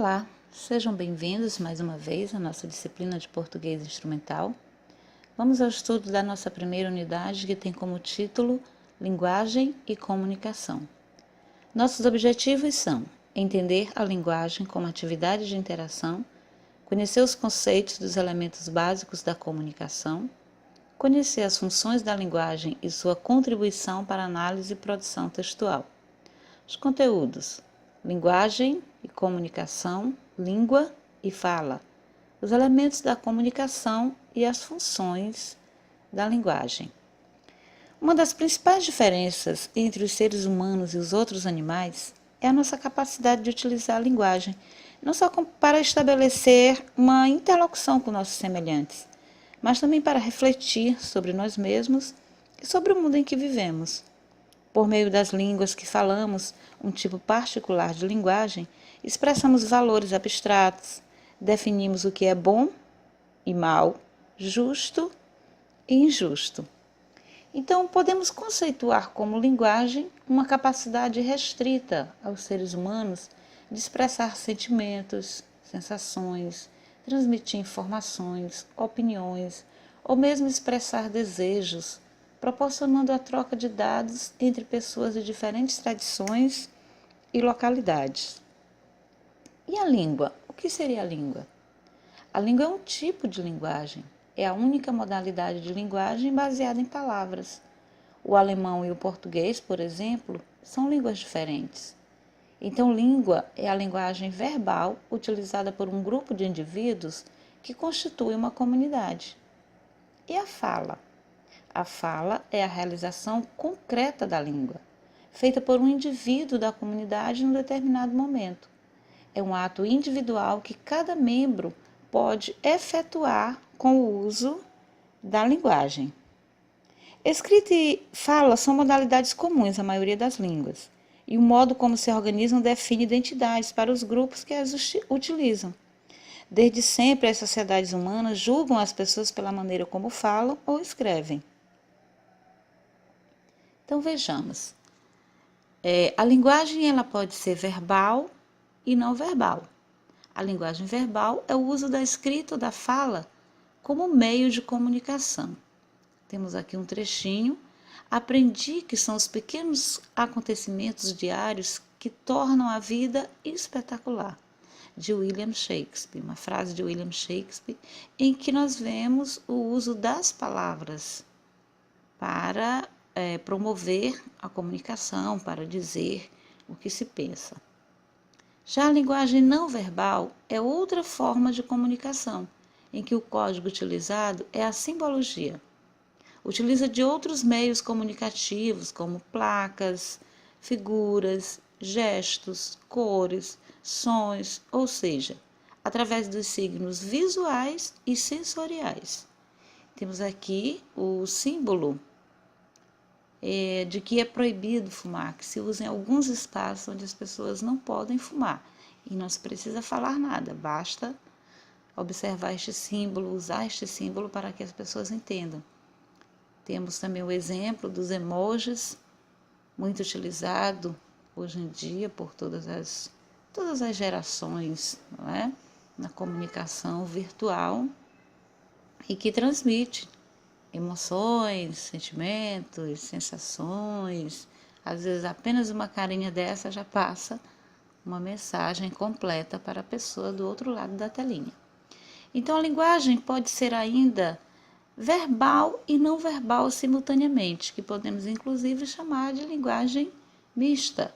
Olá, sejam bem-vindos mais uma vez à nossa disciplina de português instrumental. Vamos ao estudo da nossa primeira unidade, que tem como título Linguagem e Comunicação. Nossos objetivos são entender a linguagem como atividade de interação, conhecer os conceitos dos elementos básicos da comunicação, conhecer as funções da linguagem e sua contribuição para a análise e produção textual. Os conteúdos: linguagem e comunicação, língua e fala, os elementos da comunicação e as funções da linguagem. Uma das principais diferenças entre os seres humanos e os outros animais é a nossa capacidade de utilizar a linguagem, não só para estabelecer uma interlocução com nossos semelhantes, mas também para refletir sobre nós mesmos e sobre o mundo em que vivemos. Por meio das línguas que falamos, um tipo particular de linguagem, expressamos valores abstratos, definimos o que é bom e mal, justo e injusto. Então, podemos conceituar como linguagem uma capacidade restrita aos seres humanos de expressar sentimentos, sensações, transmitir informações, opiniões, ou mesmo expressar desejos, proporcionando a troca de dados entre pessoas de diferentes tradições e localidades. E a língua? O que seria a língua? A língua é um tipo de linguagem. É a única modalidade de linguagem baseada em palavras. O alemão e o português, por exemplo, são línguas diferentes. Então, língua é a linguagem verbal utilizada por um grupo de indivíduos que constitui uma comunidade. E a fala? A fala é a realização concreta da língua, feita por um indivíduo da comunidade em um determinado momento. É um ato individual que cada membro pode efetuar com o uso da linguagem. Escrita e fala são modalidades comuns à maioria das línguas, e o modo como se organizam define identidades para os grupos que as utilizam. Desde sempre, as sociedades humanas julgam as pessoas pela maneira como falam ou escrevem. Então vejamos, a linguagem ela pode ser verbal e não verbal. A linguagem verbal é o uso da escrita ou da fala como meio de comunicação. Temos aqui um trechinho. Aprendi que são os pequenos acontecimentos diários que tornam a vida espetacular, de William Shakespeare, uma frase de William Shakespeare, em que nós vemos o uso das palavras para promover a comunicação, para dizer o que se pensa. Já a linguagem não verbal é outra forma de comunicação, em que o código utilizado é a simbologia. Utiliza de outros meios comunicativos, como placas, figuras, gestos, cores, sons, ou seja, através dos signos visuais e sensoriais. Temos aqui o símbolo de que é proibido fumar, que se usa em alguns espaços onde as pessoas não podem fumar. E não se precisa falar nada, basta observar este símbolo, usar este símbolo para que as pessoas entendam. Temos também o exemplo dos emojis, muito utilizado hoje em dia por todas as gerações, não é? Na comunicação virtual, e que transmite emoções, sentimentos, sensações. Às vezes apenas uma carinha dessa já passa uma mensagem completa para a pessoa do outro lado da telinha. Então a linguagem pode ser ainda verbal e não verbal simultaneamente, que podemos inclusive chamar de linguagem mista,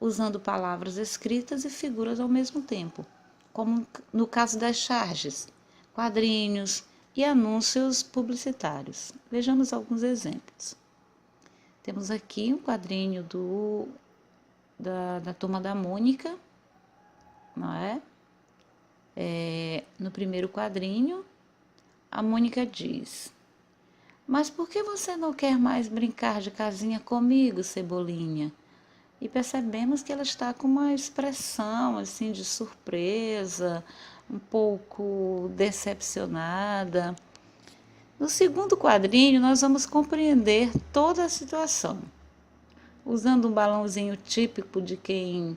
usando palavras escritas e figuras ao mesmo tempo, como no caso das charges, quadrinhos e anúncios publicitários. Vejamos alguns exemplos. Temos aqui um quadrinho da Turma da Mônica, não é? No primeiro quadrinho, a Mônica diz: "Mas por que você não quer mais brincar de casinha comigo, Cebolinha?" E percebemos que ela está com uma expressão assim de surpresa, um pouco decepcionada. No segundo quadrinho, nós vamos compreender toda a situação, usando um balãozinho típico de quem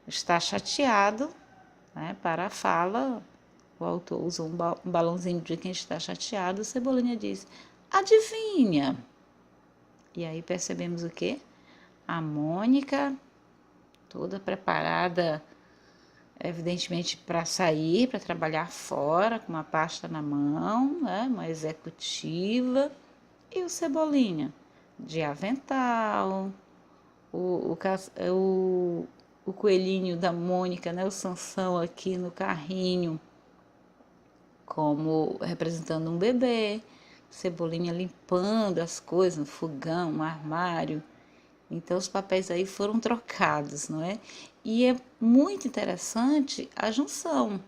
está chateado, né? Para a fala, o autor usa um balãozinho de quem está chateado, Cebolinha diz, adivinha? E aí percebemos o quê? A Mônica, toda preparada, evidentemente para sair, para trabalhar fora, com uma pasta na mão, né? Uma executiva, e o Cebolinha, de avental, o coelhinho da Mônica, né? O Sansão aqui no carrinho, como representando um bebê, Cebolinha limpando as coisas no fogão, no armário. Então, os papéis aí foram trocados, não é? E é muito interessante a junção,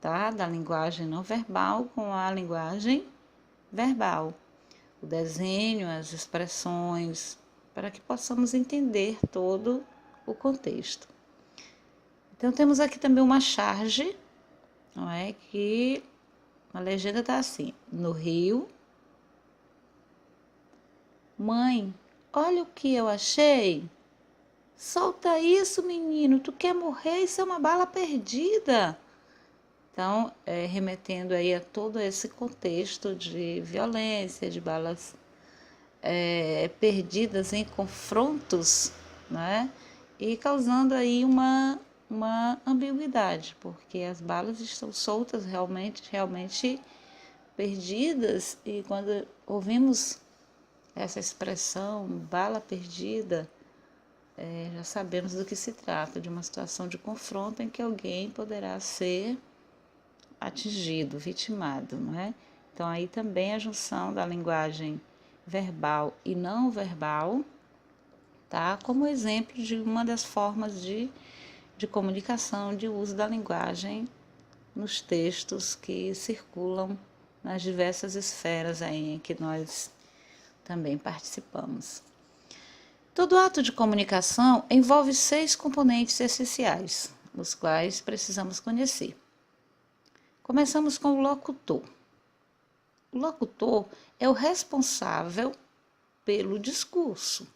tá? Da linguagem não verbal com a linguagem verbal. O desenho, as expressões, para que possamos entender todo o contexto. Então, temos aqui também uma charge, não é? Que a legenda está assim, no Rio. Mãe, olha o que eu achei. Solta isso, menino, tu quer morrer? Isso é uma bala perdida. Então, remetendo aí a todo esse contexto de violência, de balas perdidas em confrontos, né? E causando aí uma ambiguidade, porque as balas estão soltas realmente perdidas, e quando ouvimos essa expressão, bala perdida, já sabemos do que se trata, de uma situação de confronto em que alguém poderá ser atingido, vitimado, não é? Então, aí também a junção da linguagem verbal e não verbal, tá? Como exemplo de uma das formas de comunicação, de uso da linguagem nos textos que circulam nas diversas esferas aí em que nós também participamos. Todo ato de comunicação envolve 6 componentes essenciais, os quais precisamos conhecer. Começamos com o locutor. O locutor é o responsável pelo discurso.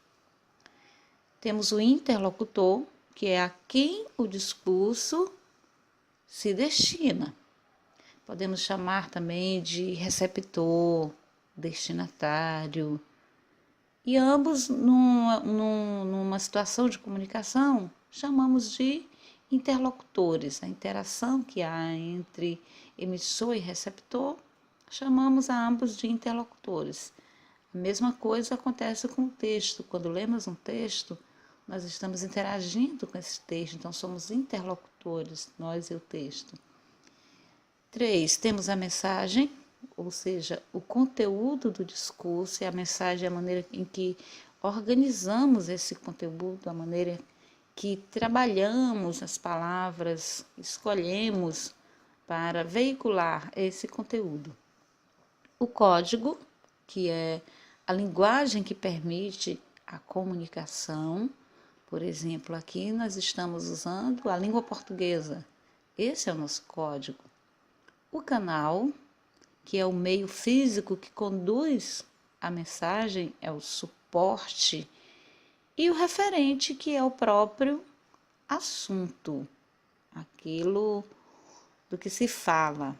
Temos o interlocutor, que é a quem o discurso se destina. Podemos chamar também de receptor, destinatário. E ambos, numa situação de comunicação, chamamos de interlocutores. A interação que há entre emissor e receptor, chamamos a ambos de interlocutores. A mesma coisa acontece com o texto. Quando lemos um texto, nós estamos interagindo com esse texto, então somos interlocutores, nós e o texto. 3, temos a mensagem, ou seja, o conteúdo do discurso, e a mensagem é a maneira em que organizamos esse conteúdo, a maneira que trabalhamos as palavras, escolhemos para veicular esse conteúdo. O código, que é a linguagem que permite a comunicação. Por exemplo, aqui nós estamos usando a língua portuguesa. Esse é o nosso código. O canal, que é o meio físico que conduz a mensagem, é o suporte. E o referente, que é o próprio assunto, aquilo do que se fala.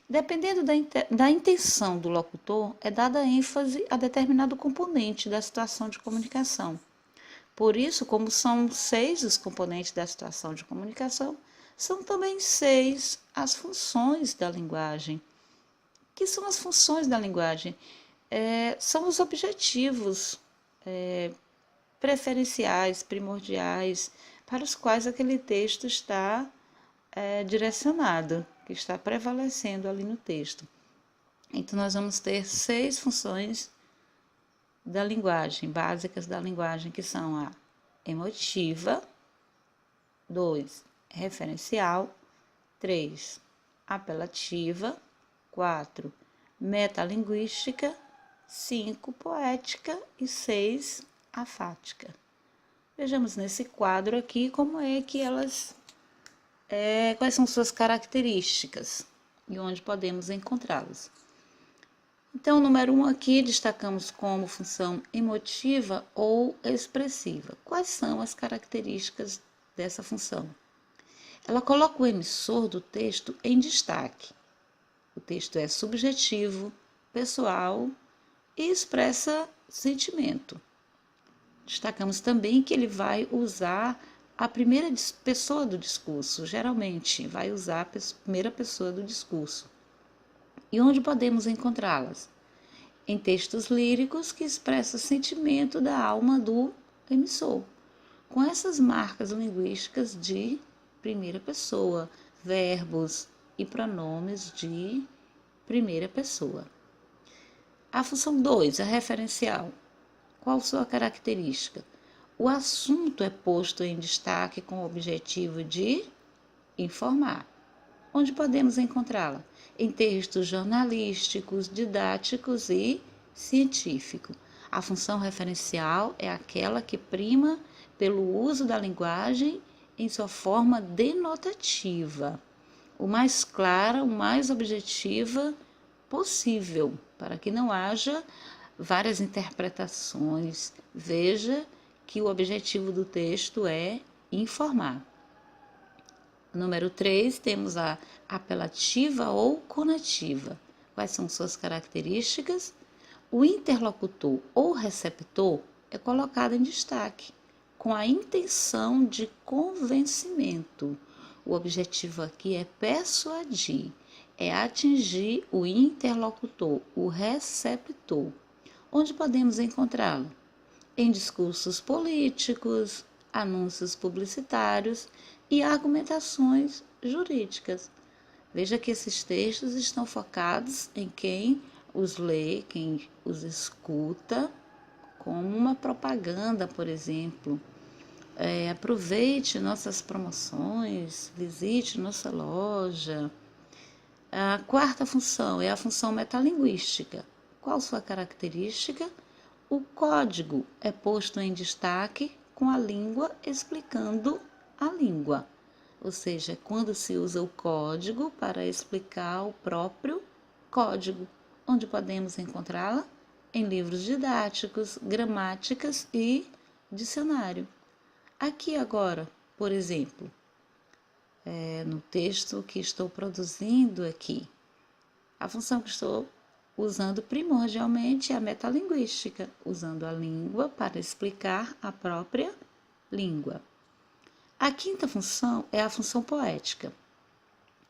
Dependendo da intenção do locutor, é dada ênfase a determinado componente da situação de comunicação. Por isso, como são 6 os componentes da situação de comunicação, são também 6 as funções da linguagem. Que são as funções da linguagem? São os objetivos preferenciais, primordiais, para os quais aquele texto está direcionado, que está prevalecendo ali no texto. Então, nós vamos ter 6 funções da linguagem, básicas da linguagem, que são a emotiva, 2, referencial, 3, apelativa, 4, metalinguística, 5, poética e 6, afática. Vejamos nesse quadro aqui como é que elas, quais são suas características e onde podemos encontrá-las. Então, número 1 aqui, destacamos como função emotiva ou expressiva. Quais são as características dessa função? Ela coloca o emissor do texto em destaque. O texto é subjetivo, pessoal e expressa sentimento. Destacamos também que ele vai usar a primeira pessoa do discurso, geralmente vai usar a primeira pessoa do discurso. E onde podemos encontrá-las? Em textos líricos que expressam o sentimento da alma do emissor, com essas marcas linguísticas de primeira pessoa, verbos e pronomes de primeira pessoa. A função 2, a referencial. Qual sua característica? O assunto é posto em destaque com o objetivo de informar. Onde podemos encontrá-la? Em textos jornalísticos, didáticos e científicos. A função referencial é aquela que prima pelo uso da linguagem em sua forma denotativa, o mais clara, o mais objetiva possível, para que não haja várias interpretações. Veja que o objetivo do texto é informar. Número 3, temos a apelativa ou conativa. Quais são suas características? O interlocutor ou receptor é colocado em destaque, com a intenção de convencimento. O objetivo aqui é persuadir, é atingir o interlocutor, o receptor. Onde podemos encontrá-lo? Em discursos políticos, anúncios publicitários e argumentações jurídicas. Veja que esses textos estão focados em quem os lê, quem os escuta, como uma propaganda, por exemplo. Aproveite nossas promoções, visite nossa loja. A quarta função é a função metalinguística. Qual sua característica? O código é posto em destaque com a língua explicando a língua, ou seja, quando se usa o código para explicar o próprio código, onde podemos encontrá-la? Em livros didáticos, gramáticas e dicionário. Aqui agora, por exemplo, no texto que estou produzindo aqui, a função que estou usando primordialmente é a metalinguística, usando a língua para explicar a própria língua. A quinta função é a função poética.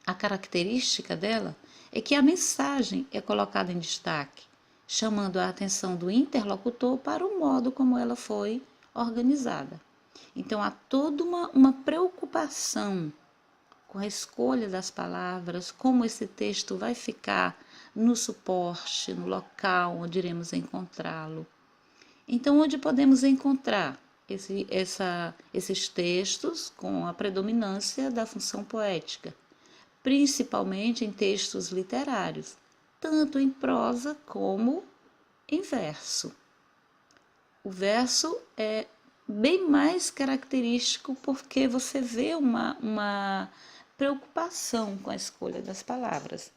A característica dela é que a mensagem é colocada em destaque, chamando a atenção do interlocutor para o modo como ela foi organizada. Então, há toda uma preocupação com a escolha das palavras, como esse texto vai ficar no suporte, no local onde iremos encontrá-lo. Então, onde podemos encontrar esses textos com a predominância da função poética? Principalmente em textos literários, tanto em prosa como em verso. O verso é bem mais característico porque você vê uma preocupação com a escolha das palavras,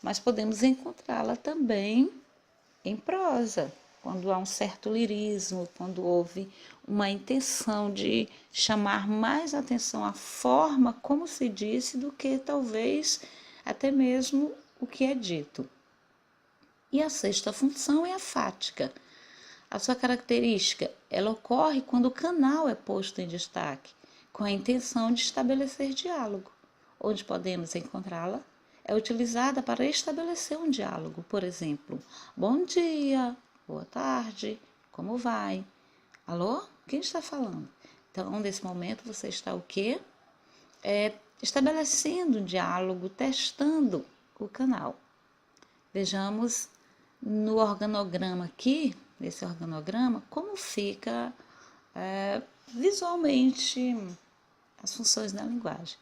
mas podemos encontrá-la também em prosa, quando há um certo lirismo, quando houve uma intenção de chamar mais atenção à forma como se disse do que talvez até mesmo o que é dito. E a sexta função é a fática. A sua característica, ela ocorre quando o canal é posto em destaque, com a intenção de estabelecer diálogo. Onde podemos encontrá-la? É utilizada para estabelecer um diálogo, por exemplo, bom dia, boa tarde, como vai? Alô? Quem está falando? Então, nesse momento, você está o quê? Estabelecendo um diálogo, testando o canal. Vejamos no organograma aqui, nesse organograma, como fica visualmente as funções da linguagem.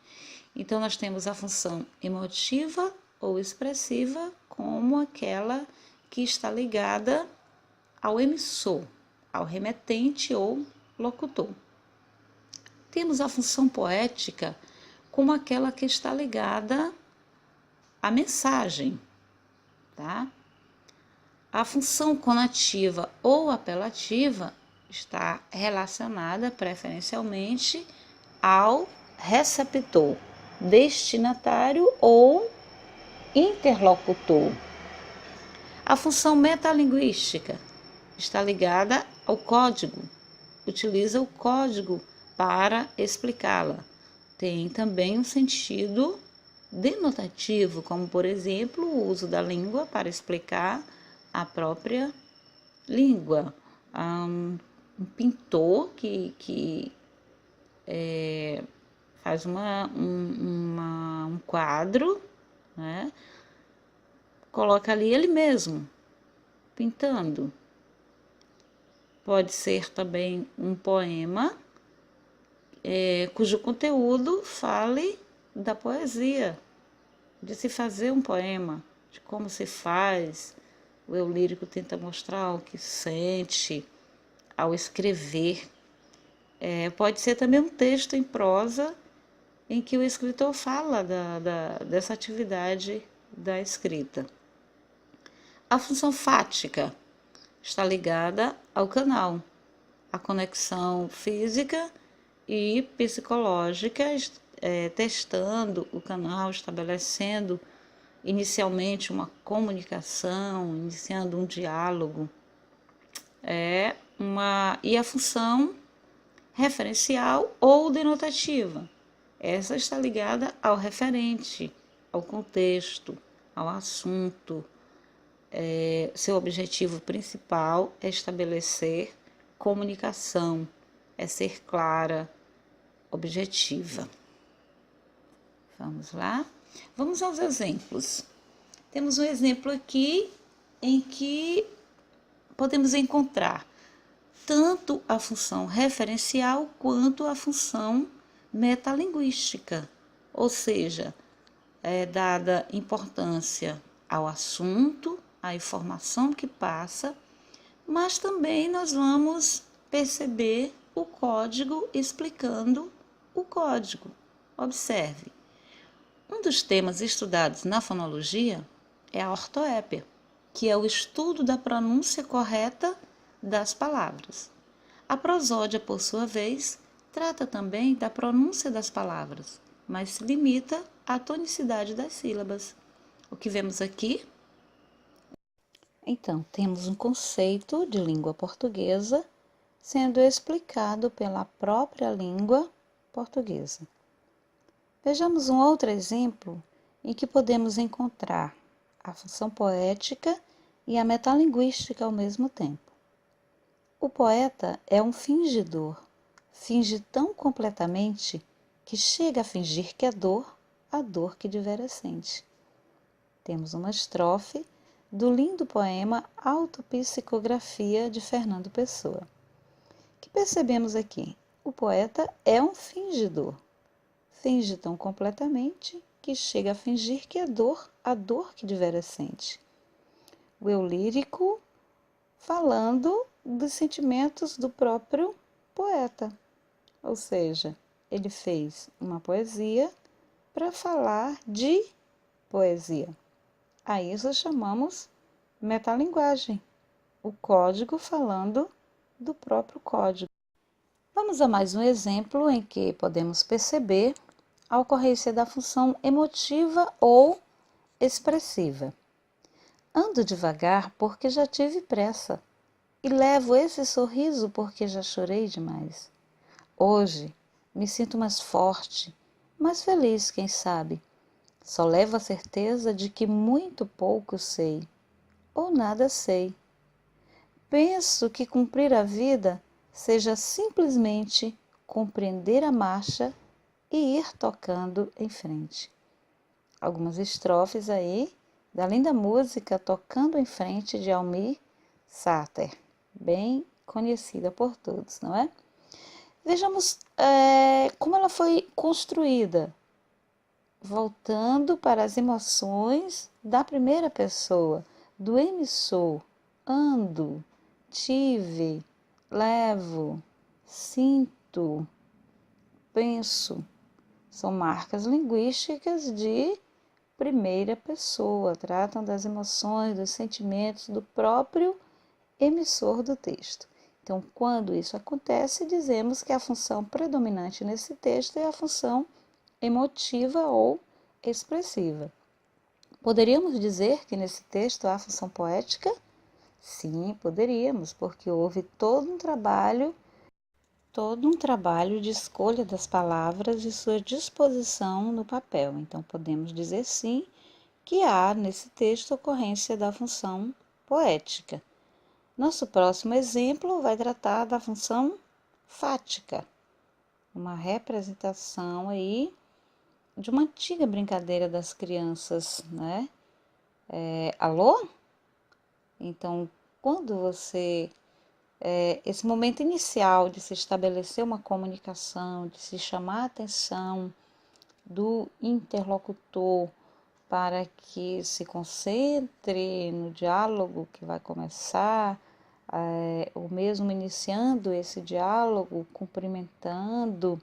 Então, nós temos a função emotiva ou expressiva como aquela que está ligada ao emissor, ao remetente ou locutor. Temos a função poética como aquela que está ligada à mensagem, tá? A função conativa ou apelativa está relacionada preferencialmente ao receptor, destinatário ou interlocutor. A função metalinguística está ligada ao código, utiliza o código para explicá-la. Tem também um sentido denotativo, como, por exemplo, o uso da língua para explicar a própria língua. Um pintor que faz um quadro, né? Coloca ali ele mesmo, pintando. Pode ser também um poema, cujo conteúdo fale da poesia, de se fazer um poema, de como se faz. O eu lírico tenta mostrar o que sente ao escrever. Pode ser também um texto em prosa em que o escritor fala dessa atividade da escrita. A função fática está ligada ao canal, a conexão física e psicológica, testando o canal, estabelecendo inicialmente uma comunicação, iniciando um diálogo. E a função referencial ou denotativa. Essa está ligada ao referente, ao contexto, ao assunto. Seu objetivo principal é estabelecer comunicação, é ser clara, objetiva. Vamos lá? Vamos aos exemplos. Temos um exemplo aqui em que podemos encontrar tanto a função referencial quanto a função metalinguística, ou seja, é dada importância ao assunto, à informação que passa, mas também nós vamos perceber o código explicando o código. Observe, um dos temas estudados na fonologia é a ortoépia, que é o estudo da pronúncia correta das palavras. A prosódia, por sua vez, trata também da pronúncia das palavras, mas se limita à tonicidade das sílabas. O que vemos aqui? Então, temos um conceito de língua portuguesa sendo explicado pela própria língua portuguesa. Vejamos um outro exemplo em que podemos encontrar a função poética e a metalinguística ao mesmo tempo. O poeta é um fingidor, finge tão completamente que chega a fingir que é dor, a dor que devera sente. Temos uma estrofe do lindo poema Autopsicografia de Fernando Pessoa. Que percebemos aqui? O poeta é um fingidor, finge tão completamente que chega a fingir que é dor, a dor que devera sente. O eu lírico falando dos sentimentos do próprio poeta, ou seja, ele fez uma poesia para falar de poesia. A isso chamamos metalinguagem, o código falando do próprio código. Vamos a mais um exemplo em que podemos perceber a ocorrência da função emotiva ou expressiva. Ando devagar porque já tive pressa e levo esse sorriso porque já chorei demais. Hoje me sinto mais forte, mais feliz, quem sabe. Só levo a certeza de que muito pouco sei, ou nada sei. Penso que cumprir a vida seja simplesmente compreender a marcha e ir tocando em frente. Algumas estrofes aí da linda música Tocando em Frente de Almir Sater, bem conhecida por todos, não é? Vejamos como ela foi construída, voltando para as emoções da primeira pessoa, do emissor. Ando, tive, levo, sinto, penso. São marcas linguísticas de primeira pessoa, tratam das emoções, dos sentimentos do próprio emissor do texto. Então, quando isso acontece, dizemos que a função predominante nesse texto é a função emotiva ou expressiva. Poderíamos dizer que nesse texto há função poética? Sim, poderíamos, porque houve todo um trabalho de escolha das palavras e sua disposição no papel. Então, podemos dizer sim que há nesse texto ocorrência da função poética. Nosso próximo exemplo vai tratar da função fática, uma representação aí de uma antiga brincadeira das crianças, né? Alô? Então, quando esse momento inicial de se estabelecer uma comunicação, de se chamar a atenção do interlocutor para que se concentre no diálogo que vai começar, ou mesmo iniciando esse diálogo, cumprimentando,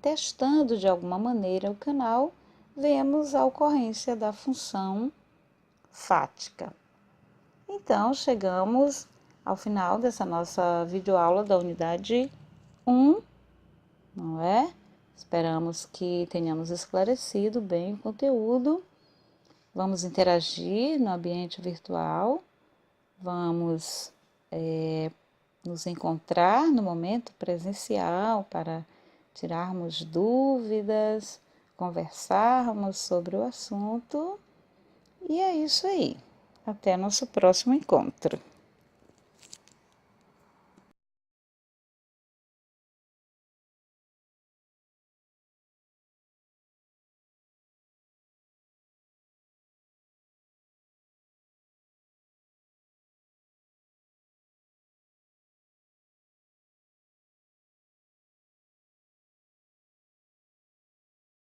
testando de alguma maneira o canal, vemos a ocorrência da função fática. Então, chegamos ao final dessa nossa videoaula da unidade 1, não é? Esperamos que tenhamos esclarecido bem o conteúdo. Vamos interagir no ambiente virtual, vamos nos encontrar no momento presencial para tirarmos dúvidas, conversarmos sobre o assunto. E é isso aí. Até nosso próximo encontro.